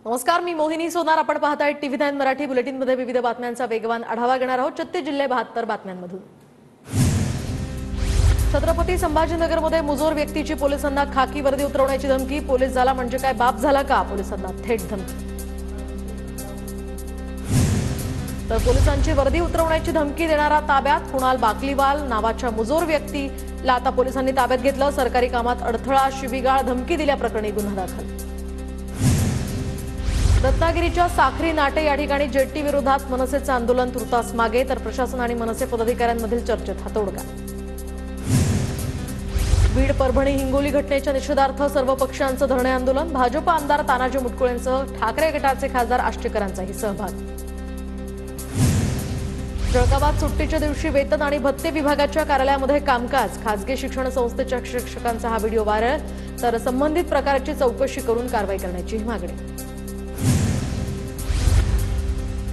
नमस्कार, मी मोहिनी सोनार. आपण पाहताय टीव्ही9 मराठी बुलेटिनमध्ये विविध बातम्यांचा वेगवान आढावा घेणार आहोत. 36 जिल्हे 72 बातम्यांमधून. छत्रपती संभाजीनगरमध्ये मुजोर व्यक्तीची पोलिसांना खाकी वर्दी उतरवण्याची धमकी. पोलीस झाला म्हणजे काय बाप झाला का, पोलिसांना थेट धमकी. तर पोलिसांची वर्दी उतरवण्याची धमकी देणारा ताब्यात. कुणाल बाकलीवाल नावाच्या मुजोर व्यक्तीला आता पोलिसांनी ताब्यात घेतलं. सरकारी कामात अडथळा, शिवीगाळ, धमकी दिल्याप्रकरणी गुन्हा दाखल. रत्नागिरीच्या साखरी नाटे या ठिकाणी जेट्टी विरोधात मनसेचं आंदोलन तुर्तास मागे. तर प्रशासन आणि मनसे पदाधिकाऱ्यांमधील चर्चेत हातोडगा. बीड, परभणी, हिंगोली घटनेच्या निषेधार्थ सर्व पक्षांचं धरणे आंदोलन. भाजप आमदार तानाजी मुटकुळेंसह ठाकरे गटाचे खासदार आष्टेकरांचाही सहभाग. जळगावात सुट्टीच्या दिवशी वेतन आणि भत्ते विभागाच्या कार्यालयामध्ये कामकाज. खासगी शिक्षण संस्थेच्या शिक्षकांचा हा व्हिडिओ व्हायरल. तर संबंधित प्रकारची चौकशी करून कारवाई करण्याची मागणी.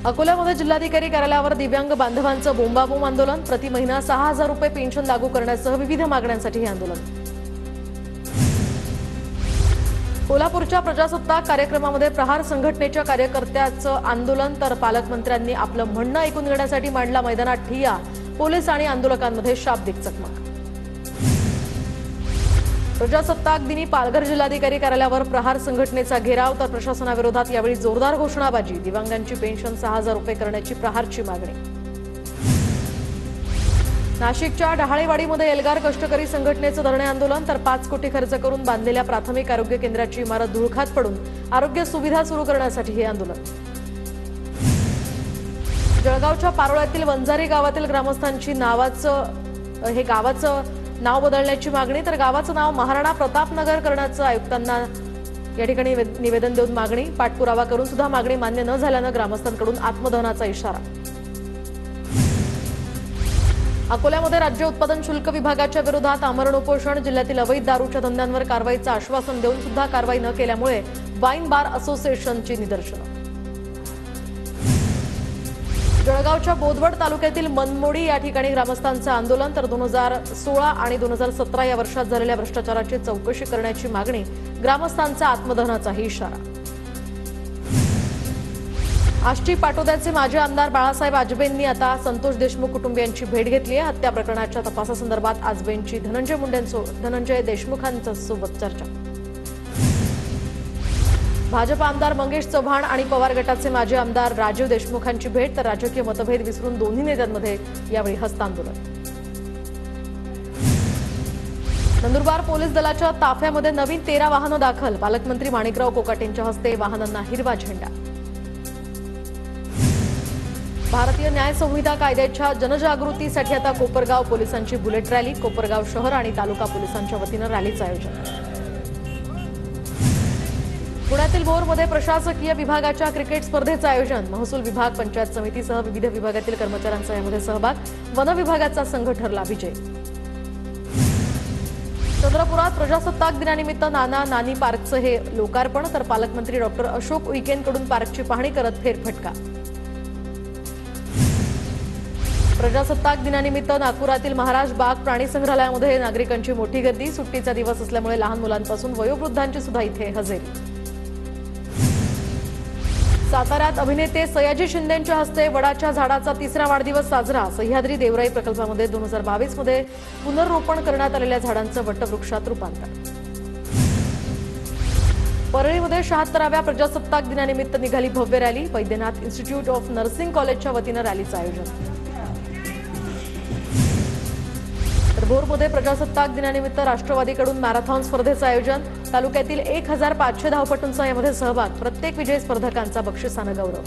अकोल्यामध्ये जिल्हाधिकारी कार्यालयावर दिव्यांग बांधवांचं बोंबाबोंब आंदोलन. प्रति महिना 6,000 रुपये पेन्शन लागू करण्यासह विविध मागण्यांसाठी हे आंदोलन. कोल्हापूरच्या प्रजासत्ताक कार्यक्रमामध्ये प्रहार संघटनेच्या कार्यकर्त्याचं आंदोलन. तर पालकमंत्र्यांनी आपलं म्हणणं ऐकून घेण्यासाठी मांडला मैदानात ठिय्या. पोलीस आणि आंदोलकांमध्ये शाब्दिक चकमक. प्रजासत्ताक दिनी पालघर जिल्हाधिकारी कार्यालयावर प्रहार संघटनेचा घेराव. तर प्रशासनाविरोधात यावेळी जोरदार घोषणाबाजी. दिव्यांगांची पेन्शन 6,000 रुपये करण्याची प्रहारची मागणी. नाशिकच्या डहाळेवाडीमध्ये एल्गार कष्टकरी संघटनेचं धरणे आंदोलन. तर 5 कोटी खर्च करून बांधलेल्या प्राथमिक आरोग्य केंद्राची इमारत धुळखात पडून आरोग्य सुविधा सुरू करण्यासाठी हे आंदोलन. जळगावच्या पारोळ्यातील वंजारी गावातील ग्रामस्थांची गावाचं नाव बदलण्याची मागणी. तर गावाचं नाव महाराणा प्रतापनगर करण्याचं आयुक्तांना या ठिकाणी निवेदन देऊन मागणी. पाठपुरावा करून सुद्धा मागणी मान्य न झाल्यानं ग्रामस्थांकडून आत्मदहनाचा इशारा. अकोल्यामध्ये राज्य उत्पादन शुल्क विभागाच्या विरोधात आमरण उपोषण. जिल्ह्यातील अवैध दारूच्या धंद्यांवर कारवाईचं आश्वासन देऊन सुद्धा कारवाई न केल्यामुळे वाईन बार असोसिएशनची निदर्शनं. जळगावच्या बोदवड तालुक्यातील मनमोडी या ठिकाणी ग्रामस्थांचं आंदोलन. तर 2016 आणि 2017 या वर्षात झालेल्या भ्रष्टाचाराची चौकशी करण्याची मागणी. ग्रामस्थांचा आत्मदहनाचाही इशारा. आष्टी पाटोद्याचे माजी आमदार बाळासाहेब आजबेंनी आता संतोष देशमुख कुटुंबियांची भेट घेतली आहे. हत्या प्रकरणाच्या तपासासंदर्भात आजबेंची धनंजय देशमुखांसोबत चर्चा. भाजप आमदार मंगेश चव्हाण आणि पवार गटाचे माजी आमदार राजीव देशमुखांची भेट. तर राजकीय मतभेद विसरून दोन्ही नेत्यांमध्ये यावेळी हस्तांदोलन. नंदुरबार पोलीस दलाच्या ताफ्यामध्ये नवीन 13 वाहनं दाखल. पालकमंत्री माणिकराव कोकाटेंच्या हस्ते वाहनांना हिरवा झेंडा. भारतीय न्याय संहिता कायद्याच्या जनजागृतीसाठी आता कोपरगाव पोलिसांची बुलेट रॅली. कोपरगाव शहर आणि तालुका पोलिसांच्या वतीनं रॅलीचं आयोजन. पुण्यातील भोरमध्ये प्रशासकीय विभागाच्या क्रिकेट स्पर्धेचं आयोजन. महसूल विभाग, पंचायत समितीसह विविध विभागातील कर्मचाऱ्यांचा यामध्ये सहभाग. वन विभागाचा संघ ठरला विजय. चंद्रपुरात प्रजासत्ताक दिनानिमित्त नाना नानी पार्कचं हे लोकार्पण. तर पालकमंत्री डॉक्टर अशोक उईकेंकडून पार्कची पाहणी करत फेरफटका. प्रजासत्ताक दिनानिमित्त नागपुरातील महाराज बाग प्राणी संग्रहालयामध्ये नागरिकांची मोठी गर्दी. सुट्टीचा दिवस असल्यामुळे लहान मुलांपासून वयोवृद्धांची सुद्धा इथे हजेरी. साताऱ्यात अभिनेते सयाजी शिंदेंच्या हस्ते वडाच्या झाडाचा 3रा वाढदिवस साजरा. सह्याद्री देवराई प्रकल्पामध्ये 2022 मध्ये पुनर्रोपण करण्यात आलेल्या झाडांचं वटवृक्षात रूपांतर. परळीमध्ये 76व्या प्रजासत्ताक दिनानिमित्त निघाली भव्य rally. Vaidyanath institute of nursing कॉलेजच्या वतीनं रॅलीचं आयोजन. तर भोरमध्ये प्रजासत्ताक दिनानिमित्त राष्ट्रवादीकडून मॅरेथॉन स्पर्धेचं आयोजन. तालुक्यातील 1500 धावपटूंचा यामध्ये सहभाग. प्रत्येक विजयी स्पर्धकांचा बक्षिसानं गौरव.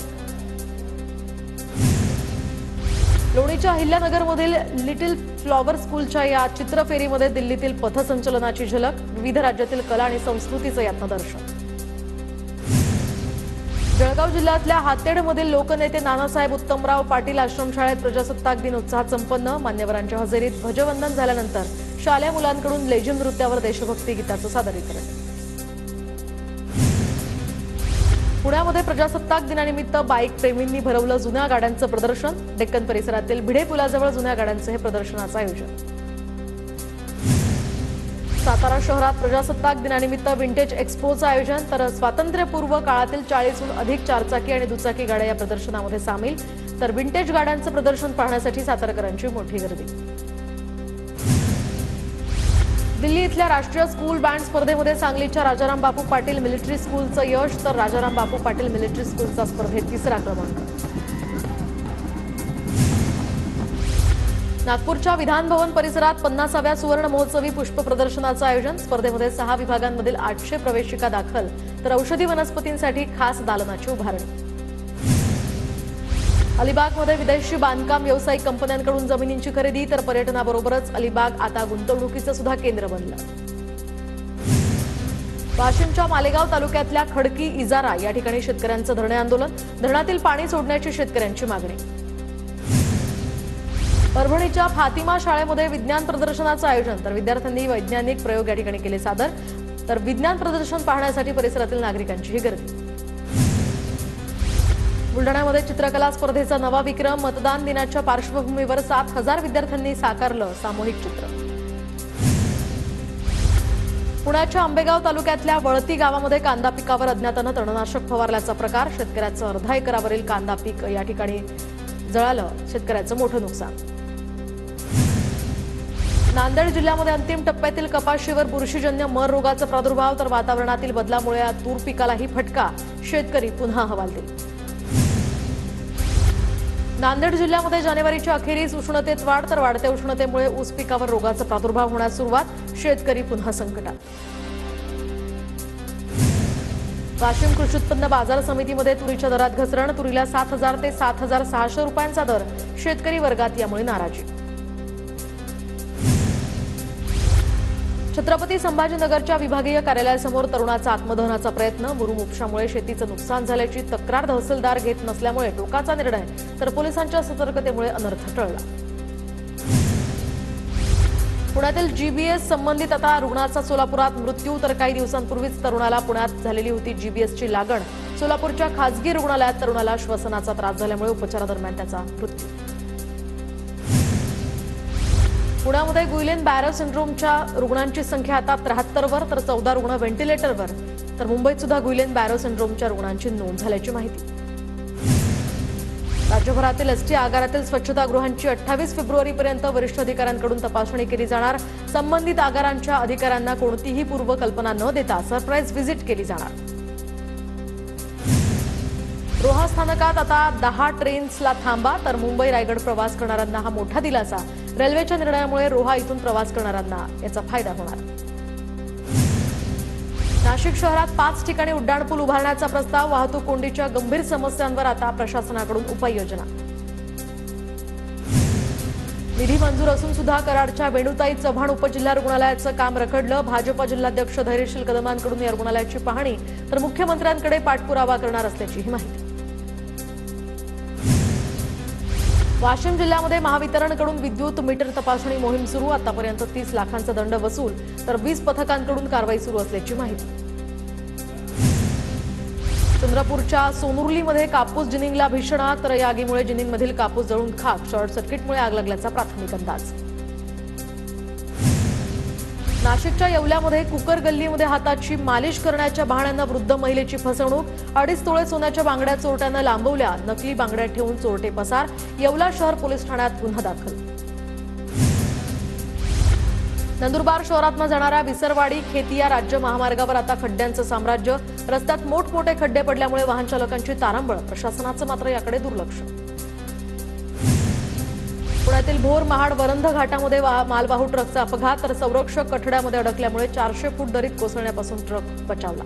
लोणीच्या अहिल्यानगरमधील लिटिल फ्लॉवर स्कूलच्या या चित्रफेरीमध्ये दिल्लीतील पथसंचलनाची झलक. विविध राज्यातील कला आणि संस्कृतीचं यातनं दर्शन. जळगाव जिल्ह्यातल्या हातेडमधील लोकनेते नानासाहेब उत्तमराव पाटील आश्रमशाळेत प्रजासत्ताक दिन उत्साहात संपन्न. मान्यवरांच्या हजेरीत ध्वजवंदन झाल्यानंतर शालेय मुलांकडून लेझिम नृत्यावर देशभक्ती गीताचं सादरीकरण. पुण्यामध्ये प्रजासत्ताक दिनानिमित्त बाईक प्रेमींनी भरवलं जुन्या गाड्यांचं प्रदर्शन. डेक्कन परिसरातील भिडे पुलाजवळ जुन्या गाड्यांचं हे प्रदर्शनाचं आयोजन. सातारा शहरात प्रजासत्ताक दिनानिमित्त विंटेज एक्स्पोचं आयोजन, तर स्वातंत्र्यपूर्व काळातील 40हून अधिक चारचाकी आणि दुचाकी गाड्या या प्रदर्शनामध्ये सामील, तर विंटेज गाड्यांचं प्रदर्शन पाहण्यासाठी सातारकरांची मोठी गर्दी. दिल्ली इथल्या राष्ट्रीय स्कूल बँड स्पर्धेमध्ये सांगलीच्या राजाराम बापू पाटील मिलिटरी स्कूलचं यश, तर राजाराम बापू पाटील मिलिटरी स्कूलचा स्पर्धेत 3रा क्रमांक. नागपूरच्या विधान भवन परिसरात 50व्या सुवर्ण महोत्सवी पुष्प प्रदर्शनाचं आयोजन, स्पर्धेमध्ये 6 विभागांमधील 800 प्रवेशिका दाखल, तर औषधी वनस्पतींसाठी खास दालनाची उभारणी. अलिबागमध्ये विदेशी बांधकाम व्यावसायिक कंपन्यांकडून जमिनींची खरेदी, तर पर्यटनाबरोबरच अलिबाग आता गुंतवणुकीचं सुद्धा केंद्र बनलं. वाशिमच्या मालेगाव तालुक्यातल्या खडकी इजारा या ठिकाणी शेतकऱ्यांचं धरणे आंदोलन, धरणातील पाणी सोडण्याची शेतकऱ्यांची मागणी. परभणीच्या फातिमा शाळेमध्ये विज्ञान प्रदर्शनाचं आयोजन, तर विद्यार्थ्यांनी वैज्ञानिक प्रयोग या ठिकाणी केले सादर, तर विज्ञान प्रदर्शन पाहण्यासाठी परिसरातील नागरिकांचीही गर्दी. बुलढाण्यामध्ये चित्रकला स्पर्धेचा नवा विक्रम, मतदान दिनाच्या पार्श्वभूमीवर 7000 विद्यार्थ्यांनी साकारलं सामूहिक चित्र. पुण्याच्या आंबेगाव तालुक्यातल्या वळती गावामध्ये कांदा पिकावर अज्ञातानं तणनाशक फवारल्याचा प्रकार, शेतकऱ्याचं अर्धा एकरावरील कांदा पीक या ठिकाणी जळालं, शेतकऱ्याचं मोठं नुकसान. नांदेड जिल्ह्यामध्ये अंतिम टप्प्यातील कपाशीवर बुरशीजन्य मर रोगाचा प्रादुर्भाव, तर वातावरणातील बदलामुळे तूर पिकालाही फटका, शेतकरी पुन्हा हवालदिल. नांदेड जिल्ह्यामध्ये जानेवारीच्या अखेरीस उष्णतेत वाढ, तर वाढत्या उष्णतेमुळे ऊस पिकावर रोगाचा प्रादुर्भाव होण्यास सुरुवात, शेतकरी पुन्हा संकटात. वाशिम कृषी उत्पन्न बाजार समितीमध्ये तुरीच्या दरात घसरण, तुरीला 7000 ते 7600 रुपयांचा दर, शेतकरी वर्गात यामुळे नाराजी. छत्रपती संभाजीनगरच्या विभागीय कार्यालयासमोर तरुणाचा आत्मदहनाचा प्रयत्न, मुरुम उपशामुळे शेतीचं नुकसान झाल्याची तक्रार तहसीलदार घेत नसल्यामुळे टोकाचा निर्णय, तर पोलिसांच्या सतर्कतेमुळे अनर्थ टळला. पुण्यातील जीबीएस संबंधित आता रुग्णाचा सोलापुरात मृत्यू, तर काही दिवसांपूर्वीच तरुणाला पुण्यात झालेली होती जीबीएसची लागण, सोलापूरच्या खासगी रुग्णालयात तरुणाला श्वसनाचा त्रास झाल्यामुळे उपचारादरम्यान त्याचा मृत्यू. पुण्यामध्ये गुइलेन बॅरो सिंड्रोमच्या रुग्णांची संख्या आता 73 वर, तर 14 रुग्ण व्हेंटिलेटरवर, तर मुंबईत सुद्धा गुइलेन बॅरो सिंड्रोमच्या रुग्णांची नोंद झाल्याची माहिती. राज्यभरातील एसटी आगारातील स्वच्छतागृहांची 28 फेब्रुवारीपर्यंत वरिष्ठ अधिकाऱ्यांकडून तपासणी केली जाणार, संबंधित आगारांच्या अधिकाऱ्यांना कोणतीही पूर्वकल्पना न देता सरप्राईज व्हिजिट केली जाणार. रोहा स्थानकात आता 10 ट्रेन्सला थांबा, तर मुंबई रायगड प्रवास करणाऱ्यांना हा मोठा दिलासा, रेल्वेच्या निर्णयामुळे रोहा इथून प्रवास करणाऱ्यांना याचा फायदा होणार. नाशिक शहरात 5 ठिकाणी उड्डाणपूल उभारण्याचा प्रस्ताव, वाहतूक कोंडीच्या गंभीर समस्यांवर आता प्रशासनाकडून उपाययोजना. निधी मंजूर असून सुद्धा कराडच्या वेणुताई चव्हाण उपजिल्हा रुग्णालयाचं काम रखडलं, भाजप जिल्हाध्यक्ष धैर्यशील कदमांकडून या रुग्णालयाची पाहणी, तर मुख्यमंत्र्यांकडे पाठपुरावा करणार असल्याचीही माहिती. वाशिम जिल्ह्यामध्ये महावितरणकडून विद्युत मीटर तपासणी मोहीम सुरू, आतापर्यंत 30 लाखांचा दंड वसूल, तर 20 पथकांकडून कारवाई सुरू असल्याची माहिती. चंद्रपूरच्या सोनुर्लीमध्ये कापूस जिनिंगला भीषण आग, तर या आगीमुळे जिनिंगमधील कापूस जळून खाक, शॉर्ट सर्किटमुळे आग लागल्याचा प्राथमिक अंदाज. नाशिकच्या येवल्यामध्ये कुकर गल्लीमध्ये हाताची मालिश करण्याच्या बहाण्यानं वृद्ध महिलेची फसवणूक, 2.5 तोळे सोन्याच्या बांगड्या चोरट्यानं लांबवल्या, नकली बांगड्या ठेवून चोरटे पसार, येवला शहर पोलीस ठाण्यात गुन्हा दाखल. नंदुरबार शहरातून जाणाऱ्या विसरवाडी खेतिया राज्य महामार्गावर आता खड्ड्यांचं साम्राज्य, रस्त्यात मोठमोठे खड्डे पडल्यामुळे वाहन चालकांची तारांबळ, प्रशासनाचं मात्र याकडे दुर्लक्ष. पुण्यातील भोर महाड वरंध घाटामध्ये मालवाहू ट्रकचा अपघात, तर संरक्षक कठड्यामध्ये अडकल्यामुळे 400 फूट दरीत कोसळण्यापासून ट्रक बचावला.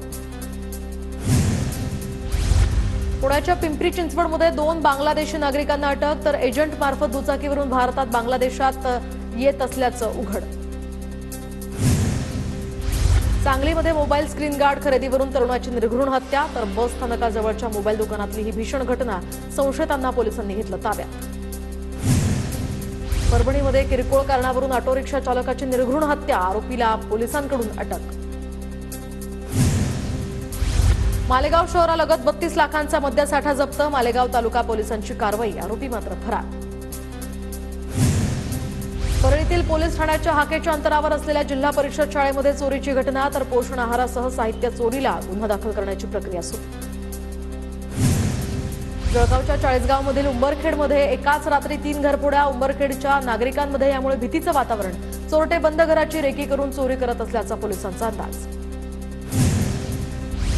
पुण्याच्या पिंपरी चिंचवडमध्ये 2 बांगलादेशी नागरिकांना अटक, तर एजंट मार्फत दुचाकीवरून भारतात बांगलादेशात येत असल्याचं उघड. सांगलीमध्ये मोबाईल स्क्रीन गार्ड खरेदीवरून तरुणाची निर्घृण हत्या, तर बस स्थानकाजवळच्या मोबाईल दुकानातली ही भीषण घटना, संशयितांना पोलिसांनी घेतलं ताब्यात. परभणीमध्ये किरकोळ कारणावरून ऑटो रिक्षा चालकाची निर्घृण हत्या, आरोपीला पोलिसांकडून अटक. मालेगाव शहरालगत 32 लाखांचा मद्यसाठा जप्त, मालेगाव तालुका पोलिसांची कारवाई, आरोपी मात्र फरार. परळीतील पोलीस ठाण्याच्या हाकेच्या अंतरावर असलेल्या जिल्हा परिषद शाळेमध्ये चोरीची घटना, तर पोषण आहारासह साहित्य चोरीला गुन्हा दाखल करण्याची प्रक्रिया सुरू. जळगावच्या चाळीसगावमधील उंबरखेडमध्ये एकाच रात्री 3 घरफोड्या. उंबरखेडच्या नागरिकांमध्ये यामुळे भीतीचं वातावरण. चोरटे बंद घराची रेकी करून चोरी करत असल्याचा पोलिसांचा अंदाज.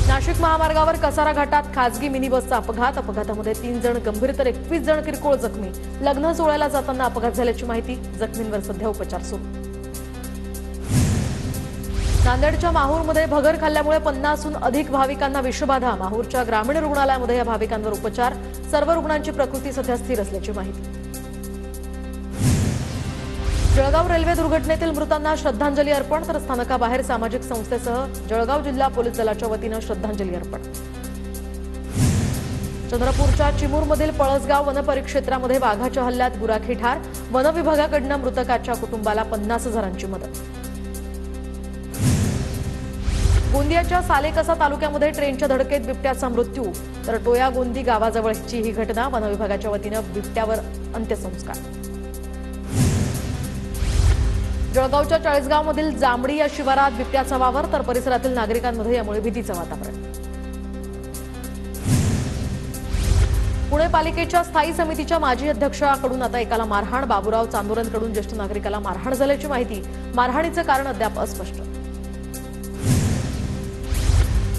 नाशिक महामार्गावर कसारा घाटात खासगी मिनी बसचा अपघात. अपघातामध्ये 3 जण गंभीर तर 21 जण किरकोळ जखमी. लग्न सोहळ्याला जाताना अपघात झाल्याची माहिती. जखमींवर सध्या उपचार सुरू. नांदेडच्या माहूरमध्ये भगर खाल्ल्यामुळे 50हून अधिक भाविकांना विषबाधा. माहूरच्या ग्रामीण रुग्णालयामध्ये या भाविकांवर उपचार. सर्व रुग्णांची प्रकृती सध्या स्थिर असल्याची माहिती. जळगाव रेल्वे दुर्घटनेतील मृतांना श्रद्धांजली अर्पण, तर स्थानकाबाहेर सामाजिक संस्थेसह जळगाव जिल्हा पोलीस दलाच्या वतीनं श्रद्धांजली अर्पण. चंद्रपूरच्या चिमूरमधील पळसगाव वनपरिक्षेत्रामध्ये वाघाच्या हल्ल्यात गुराखी ठार. वनविभागाकडून मृतकाच्या कुटुंबाला 50,000ची मदत. गोंदियाच्या सालेकसा तालुक्यामध्ये ट्रेनच्या धडकेत बिबट्याचा मृत्यू, तर टोया गोंदी गावाजवळची ही घटना. वनविभागाच्या वतीनं बिबट्यावर अंत्यसंस्कार. जळगावच्या चाळीसगावमधील जांभडी या शिवारात बिबट्याचा वावर, तर परिसरातील नागरिकांमध्ये यामुळे भीतीचं वातावरण. पुणे पालिकेच्या स्थायी समितीच्या माजी अध्यक्षाकडून आता एकाला मारहाण. बाबूराव चांदोरनकडून ज्येष्ठ नागरिकाला मारहाण झाल्याची माहिती. मारहाणीचं कारण अद्याप अस्पष्ट.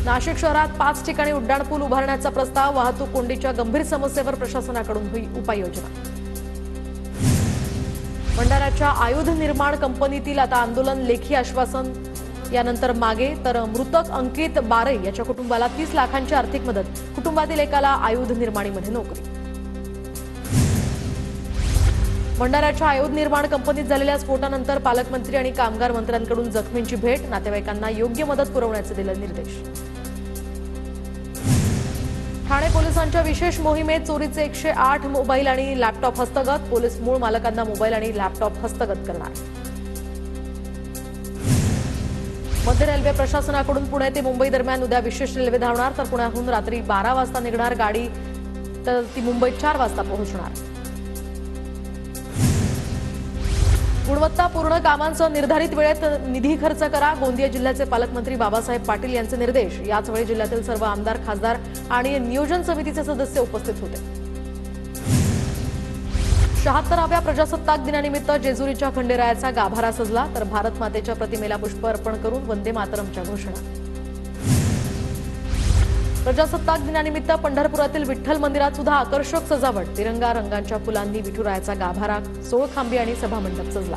नाशिक शहरात 5 ठिकाणी उड्डाणपूल उभारण्याचा प्रस्ताव. वाहतूक कोंडीच्या गंभीर समस्येवर प्रशासनाकडून उपाययोजना. भंडाऱ्याच्या आयुध निर्माण कंपनीतील आता आंदोलन. लेखी आश्वासन यानंतर मागे, तर मृतक अंकित बारे याच्या कुटुंबाला 30 लाखांची आर्थिक मदत. कुटुंबातील एकाला आयुध निर्माणीमध्ये नोकरी. भंडाऱ्याच्या आयुध निर्माण कंपनीत झालेल्या स्फोटानंतर पालकमंत्री आणि कामगार मंत्र्यांकडून जखमींची भेट. नातेवाईकांना योग्य मदत पुरवण्याचे दिले निर्देश. ठाणे पोलिसांच्या विशेष मोहिमेत चोरीचे 108 मोबाईल आणि लॅपटॉप हस्तगत. पोलीस मूळ मालकांना मोबाईल आणि लॅपटॉप हस्तगत करणार. मध्य रेल्वे प्रशासनाकडून पुणे ते मुंबई दरम्यान उद्या विशेष रेल्वे धावणार, तर पुण्याहून रात्री 12 वाजता निघणार गाडी, तर ती मुंबईत 4 वाजता पोहोचणार. गुणवत्तापूर्ण कामांसह निर्धारित वेळेत निधी खर्च करा. गोंदिया जिल्ह्याचे पालकमंत्री बाबासाहेब पाटील यांचे निर्देश. याचवेळी जिल्ह्यातील सर्व आमदार, खासदार आणि नियोजन समितीचे सदस्य उपस्थित होते. 76व्या प्रजासत्ताक दिनानिमित्त जेजुरीच्या खंडेरायाचा गाभारा सजला, तर भारत मातेच्या प्रतिमेला पुष्प अर्पण करून वंदे मातरमच्या घोषणा. प्रजासत्ताक दिनानिमित्त पंढरपुरातील विठ्ठल मंदिरात सुद्धा आकर्षक सजावट. तिरंगा रंगांच्या फुलांनी विठुरायाचा गाभारा, सोळखांबी आणि सभामंडप सजला.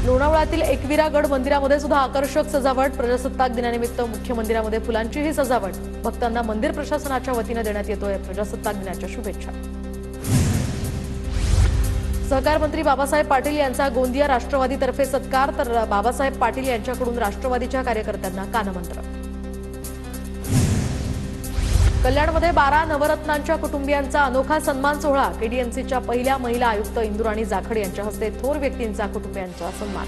लोणावळ्यातील एकविरागड मंदिरामध्ये सुद्धा आकर्षक सजावट. प्रजासत्ताक दिनानिमित्त मुख्य मंदिरामध्ये फुलांचीही सजावट. भक्तांना मंदिर प्रशासनाच्या वतीनं देण्यात येतोय प्रजासत्ताक दिनाच्या शुभेच्छा. सहकार मंत्री बाबासाहेब पाटील यांचा गोंदिया राष्ट्रवादीतर्फे सत्कार, तर बाबासाहेब पाटील यांच्याकडून राष्ट्रवादीच्या कार्यकर्त्यांना कानमंत्र. कल्याणमध्ये 12 नवरत्नांच्या कुटुंबियांचा अनोखा सन्मान सोहळा. केडीएमसीच्या पहिल्या महिला आयुक्त इंदुराणी जाखड यांच्या हस्ते थोर व्यक्तींचा कुटुंबियांचा सन्मान.